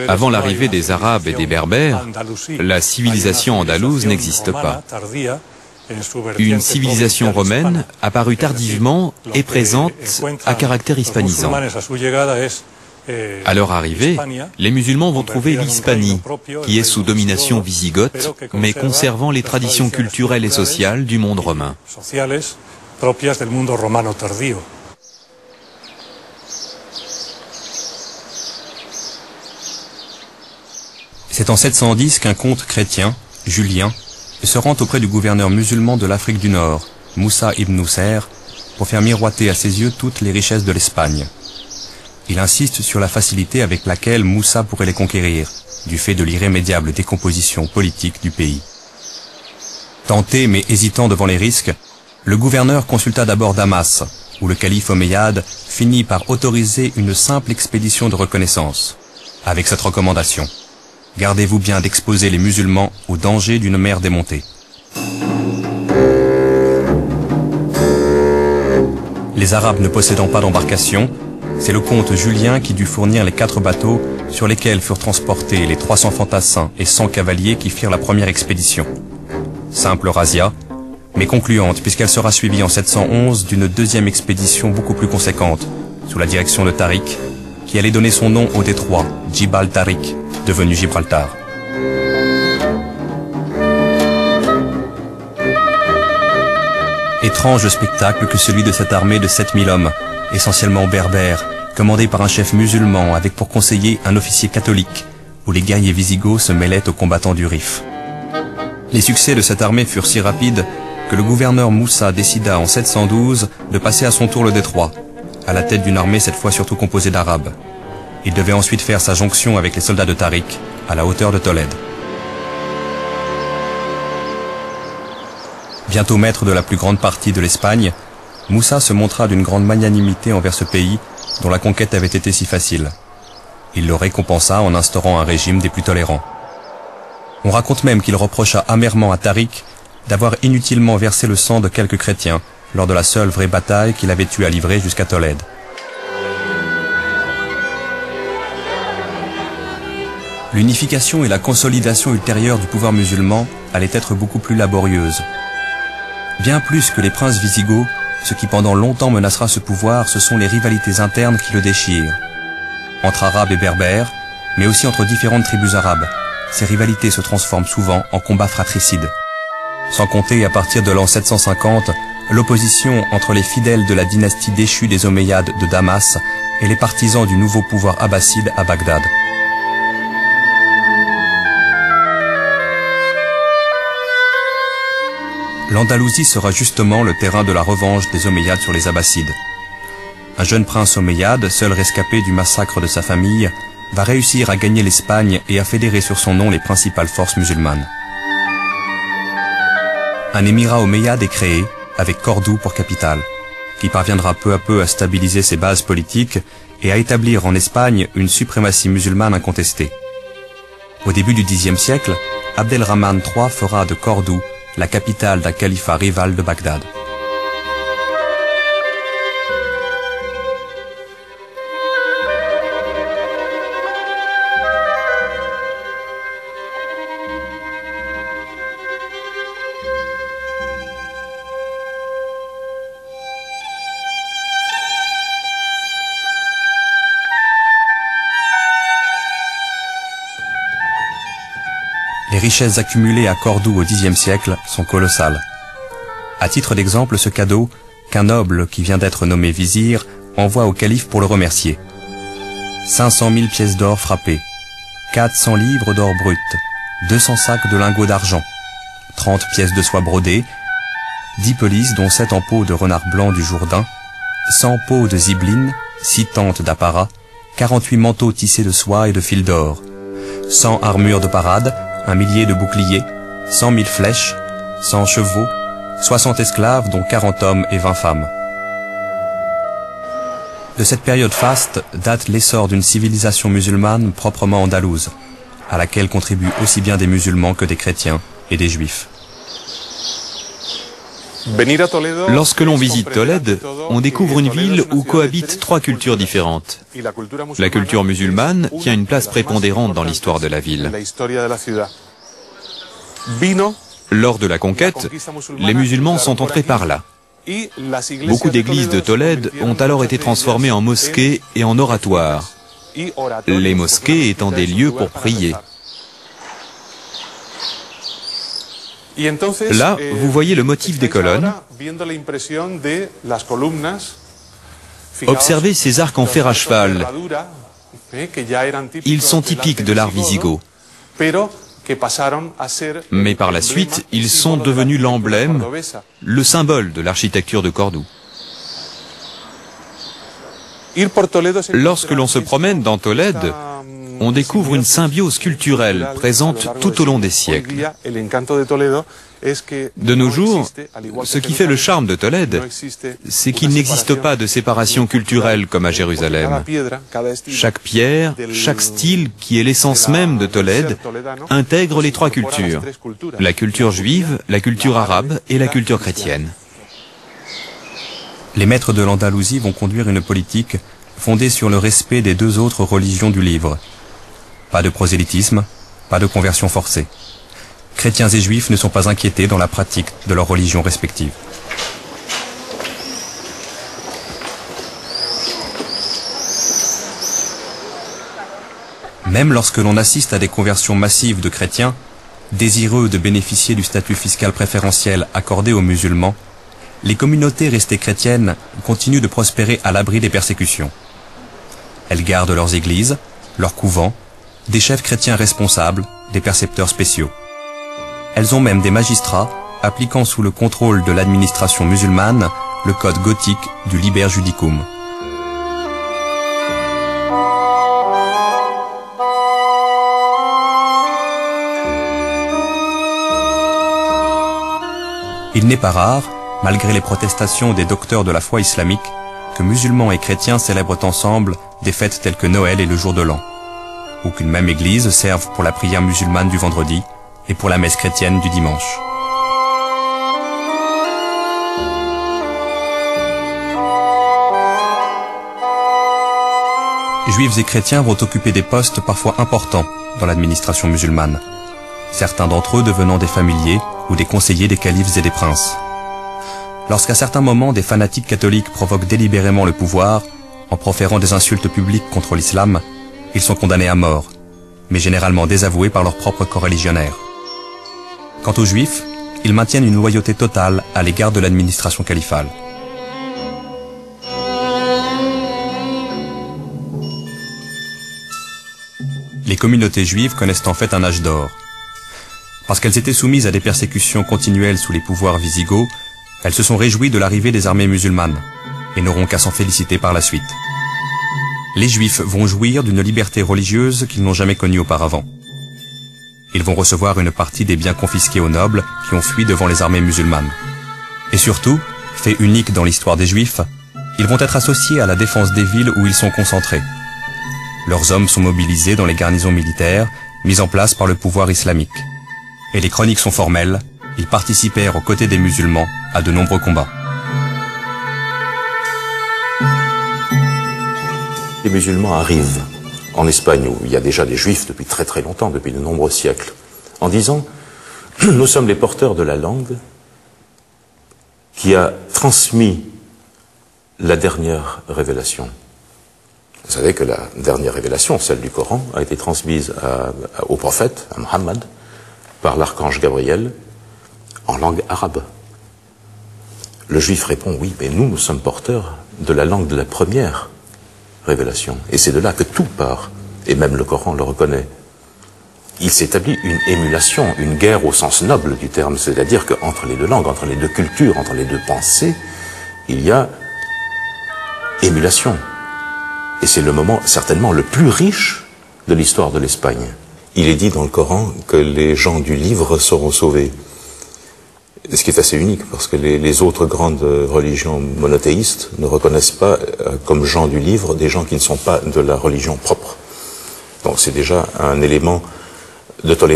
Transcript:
Avant l'arrivée des Arabes et des Berbères, la civilisation andalouse n'existe pas. Une civilisation romaine, apparue tardivement, est présente à caractère hispanisant. À leur arrivée, les musulmans vont trouver l'Hispanie, qui est sous domination wisigoth, mais conservant les traditions culturelles et sociales du monde romain. C'est en 710 qu'un comte chrétien, Julien, se rend auprès du gouverneur musulman de l'Afrique du Nord, Moussa ibn Nusayr, pour faire miroiter à ses yeux toutes les richesses de l'Espagne. Il insiste sur la facilité avec laquelle Moussa pourrait les conquérir, du fait de l'irrémédiable décomposition politique du pays. Tenté mais hésitant devant les risques, le gouverneur consulta d'abord Damas, où le calife omeyyade finit par autoriser une simple expédition de reconnaissance, avec cette recommandation: gardez-vous bien d'exposer les musulmans au danger d'une mer démontée. Les Arabes ne possédant pas d'embarcation, c'est le comte Julien qui dut fournir les 4 bateaux sur lesquels furent transportés les 300 fantassins et 100 cavaliers qui firent la première expédition. Simple razzia, mais concluante puisqu'elle sera suivie en 711 d'une deuxième expédition beaucoup plus conséquente, sous la direction de Tariq, qui allait donner son nom au détroit, Djibal Tariq, devenu Gibraltar. Étrange spectacle que celui de cette armée de 7000 hommes, essentiellement berbères, commandée par un chef musulman avec pour conseiller un officier catholique, où les guerriers visigoths se mêlaient aux combattants du Rif. Les succès de cette armée furent si rapides que le gouverneur Moussa décida en 712 de passer à son tour le détroit, à la tête d'une armée cette fois surtout composée d'Arabes. Il devait ensuite faire sa jonction avec les soldats de Tariq, à la hauteur de Tolède. Bientôt maître de la plus grande partie de l'Espagne, Moussa se montra d'une grande magnanimité envers ce pays, dont la conquête avait été si facile. Il le récompensa en instaurant un régime des plus tolérants. On raconte même qu'il reprocha amèrement à Tariq d'avoir inutilement versé le sang de quelques chrétiens, lors de la seule vraie bataille qu'il avait eu à livrer jusqu'à Tolède. L'unification et la consolidation ultérieure du pouvoir musulman allaient être beaucoup plus laborieuses. Bien plus que les princes visigoths, ce qui pendant longtemps menacera ce pouvoir, ce sont les rivalités internes qui le déchirent. Entre Arabes et Berbères, mais aussi entre différentes tribus arabes, ces rivalités se transforment souvent en combats fratricides. Sans compter, à partir de l'an 750, l'opposition entre les fidèles de la dynastie déchue des Omeyyades de Damas et les partisans du nouveau pouvoir abbasside à Bagdad. L'Andalousie sera justement le terrain de la revanche des Omeyyades sur les Abbassides. Un jeune prince omeyyade, seul rescapé du massacre de sa famille, va réussir à gagner l'Espagne et à fédérer sur son nom les principales forces musulmanes. Un émirat omeyyade est créé, avec Cordoue pour capitale, qui parviendra peu à peu à stabiliser ses bases politiques et à établir en Espagne une suprématie musulmane incontestée. Au début du Xe siècle, Abdelrahman III fera de Cordoue la capitale d'un califat rival de Bagdad. Les richesses accumulées à Cordoue au Xe siècle sont colossales. À titre d'exemple, ce cadeau qu'un noble qui vient d'être nommé vizir envoie au calife pour le remercier. 500 000 pièces d'or frappées, 400 livres d'or brut, 200 sacs de lingots d'argent, 30 pièces de soie brodées, 10 pelisses dont 7 en peau de renard blanc du Jourdain, 100 peaux de zibeline, 6 tentes d'apparat, 48 manteaux tissés de soie et de fil d'or, 100 armures de parade, 1 millier de boucliers, 100 000 flèches, 100 chevaux, 60 esclaves dont 40 hommes et 20 femmes. De cette période faste date l'essor d'une civilisation musulmane proprement andalouse, à laquelle contribuent aussi bien des musulmans que des chrétiens et des juifs. Lorsque l'on visite Tolède, on découvre une ville où cohabitent trois cultures différentes. La culture musulmane tient une place prépondérante dans l'histoire de la ville. Lors de la conquête, les musulmans sont entrés par là. Beaucoup d'églises de Tolède ont alors été transformées en mosquées et en oratoires, les mosquées étant des lieux pour prier. Là, vous voyez le motif des colonnes. Observez ces arcs en fer à cheval. Ils sont typiques de l'art wisigoth. Mais par la suite, ils sont devenus l'emblème, le symbole de l'architecture de Cordoue. Lorsque l'on se promène dans Tolède, on découvre une symbiose culturelle présente tout au long des siècles. De nos jours, ce qui fait le charme de Tolède, c'est qu'il n'existe pas de séparation culturelle comme à Jérusalem. Chaque pierre, chaque style, qui est l'essence même de Tolède, intègre les trois cultures, la culture juive, la culture arabe et la culture chrétienne. Les maîtres de l'Andalousie vont conduire une politique fondée sur le respect des deux autres religions du livre. Pas de prosélytisme, pas de conversion forcée. Chrétiens et juifs ne sont pas inquiétés dans la pratique de leurs religions respectives. Même lorsque l'on assiste à des conversions massives de chrétiens, désireux de bénéficier du statut fiscal préférentiel accordé aux musulmans, les communautés restées chrétiennes continuent de prospérer à l'abri des persécutions. Elles gardent leurs églises, leurs couvents, des chefs chrétiens responsables, des percepteurs spéciaux. Elles ont même des magistrats appliquant sous le contrôle de l'administration musulmane le code gothique du Liber Judicum. Il n'est pas rare, malgré les protestations des docteurs de la foi islamique, que musulmans et chrétiens célèbrent ensemble des fêtes telles que Noël et le jour de l'an, ou qu'une même église serve pour la prière musulmane du vendredi et pour la messe chrétienne du dimanche. Juifs et chrétiens vont occuper des postes parfois importants dans l'administration musulmane, certains d'entre eux devenant des familiers ou des conseillers des califes et des princes. Lorsqu'à certains moments des fanatiques catholiques provoquent délibérément le pouvoir, en proférant des insultes publiques contre l'islam, ils sont condamnés à mort, mais généralement désavoués par leurs propres coreligionnaires. Quant aux juifs, ils maintiennent une loyauté totale à l'égard de l'administration califale. Les communautés juives connaissent en fait un âge d'or. Parce qu'elles étaient soumises à des persécutions continuelles sous les pouvoirs wisigoths, elles se sont réjouies de l'arrivée des armées musulmanes et n'auront qu'à s'en féliciter par la suite. Les juifs vont jouir d'une liberté religieuse qu'ils n'ont jamais connue auparavant. Ils vont recevoir une partie des biens confisqués aux nobles qui ont fui devant les armées musulmanes. Et surtout, fait unique dans l'histoire des juifs, ils vont être associés à la défense des villes où ils sont concentrés. Leurs hommes sont mobilisés dans les garnisons militaires mises en place par le pouvoir islamique. Et les chroniques sont formelles, ils participèrent aux côtés des musulmans à de nombreux combats. Les musulmans arrivent en Espagne, où il y a déjà des juifs depuis très très longtemps, depuis de nombreux siècles, en disant « Nous sommes les porteurs de la langue qui a transmis la dernière révélation. » Vous savez que la dernière révélation, celle du Coran, a été transmise au prophète, à Mohammed, par l'archange Gabriel, en langue arabe. Le juif répond « Oui, mais nous sommes porteurs de la langue de la première révélation. » Et c'est de là que tout part, et même le Coran le reconnaît. Il s'établit une émulation, une guerre au sens noble du terme, c'est-à-dire qu'entre les deux langues, entre les deux cultures, entre les deux pensées, il y a émulation. Et c'est le moment certainement le plus riche de l'histoire de l'Espagne. Il est dit dans le Coran que les gens du livre seront sauvés. Ce qui est assez unique, parce que les autres grandes religions monothéistes ne reconnaissent pas comme gens du livre des gens qui ne sont pas de la religion propre. Donc c'est déjà un élément de tolérance.